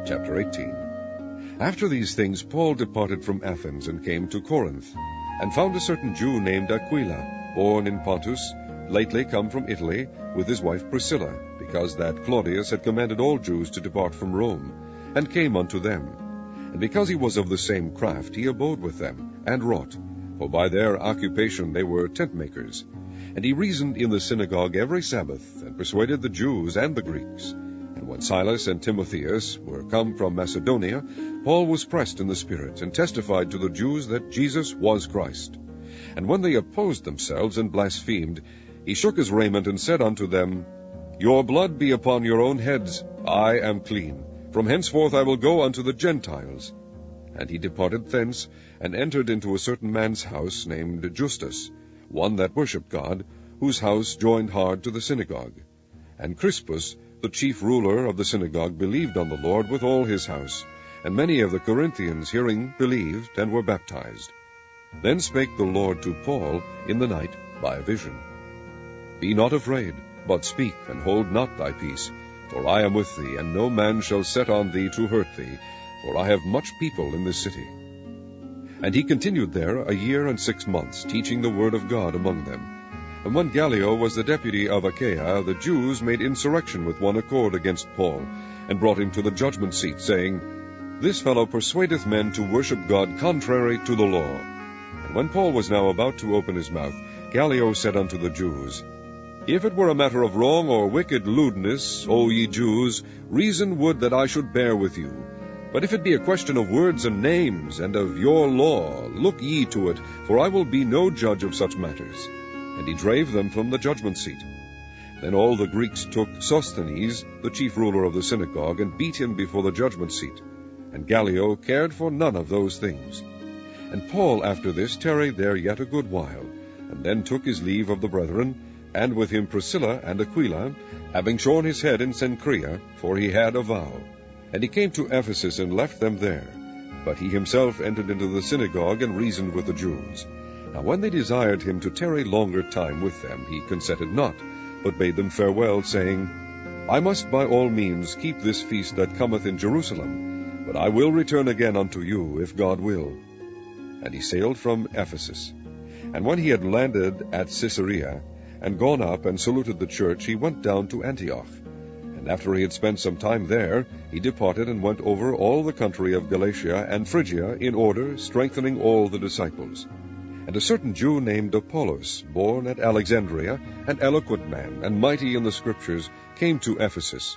Chapter 18. After these things Paul departed from Athens and came to Corinth, and found a certain Jew named Aquila, born in Pontus, lately come from Italy, with his wife Priscilla, because that Claudius had commanded all Jews to depart from Rome, and came unto them. And because he was of the same craft, he abode with them, and wrought, for by their occupation they were tent-makers. And he reasoned in the synagogue every Sabbath, and persuaded the Jews and the Greeks. And when Silas and Timotheus were come from Macedonia, Paul was pressed in the Spirit, and testified to the Jews that Jesus was Christ. And when they opposed themselves and blasphemed, he shook his raiment, and said unto them, Your blood be upon your own heads, I am clean. From henceforth I will go unto the Gentiles. And he departed thence, and entered into a certain man's house, named Justus, one that worshipped God, whose house joined hard to the synagogue. And Crispus, the chief ruler of the synagogue, believed on the Lord with all his house. And many of the Corinthians, hearing, believed, and were baptized. Then spake the Lord to Paul in the night by a vision. Be not afraid, but speak, and hold not thy peace. For I am with thee, and no man shall set on thee to hurt thee, for I have much people in this city. And he continued there 1 year and 6 months, teaching the word of God among them. And when Gallio was the deputy of Achaia, the Jews made insurrection with one accord against Paul, and brought him to the judgment seat, saying, This fellow persuadeth men to worship God contrary to the law. And when Paul was now about to open his mouth, Gallio said unto the Jews, If it were a matter of wrong or wicked lewdness, O ye Jews, reason would that I should bear with you. But if it be a question of words and names, and of your law, look ye to it, for I will be no judge of such matters. And he drave them from the judgment seat. Then all the Greeks took Sosthenes, the chief ruler of the synagogue, and beat him before the judgment seat. And Gallio cared for none of those things. And Paul after this tarried there yet a good while, and then took his leave of the brethren, and with him Priscilla and Aquila, having shorn his head in Cenchrea, for he had a vow. And he came to Ephesus, and left them there. But he himself entered into the synagogue, and reasoned with the Jews. Now when they desired him to tarry longer time with them, he consented not, but bade them farewell, saying, I must by all means keep this feast that cometh in Jerusalem, but I will return again unto you, if God will. And he sailed from Ephesus. And when he had landed at Caesarea, and gone up and saluted the church, he went down to Antioch. And after he had spent some time there, he departed and went over all the country of Galatia and Phrygia in order, strengthening all the disciples. And a certain Jew named Apollos, born at Alexandria, an eloquent man, and mighty in the Scriptures, came to Ephesus.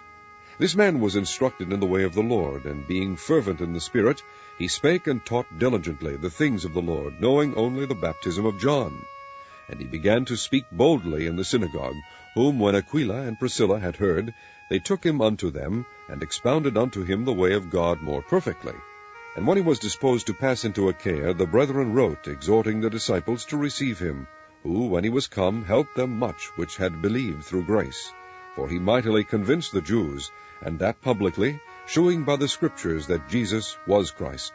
This man was instructed in the way of the Lord, and being fervent in the Spirit, he spake and taught diligently the things of the Lord, knowing only the baptism of John. And he began to speak boldly in the synagogue, whom when Aquila and Priscilla had heard, they took him unto them, and expounded unto him the way of God more perfectly. And when he was disposed to pass into Achaia, the brethren wrote, exhorting the disciples to receive him, who, when he was come, helped them much which had believed through grace. For he mightily convinced the Jews, and that publicly, shewing by the Scriptures that Jesus was Christ.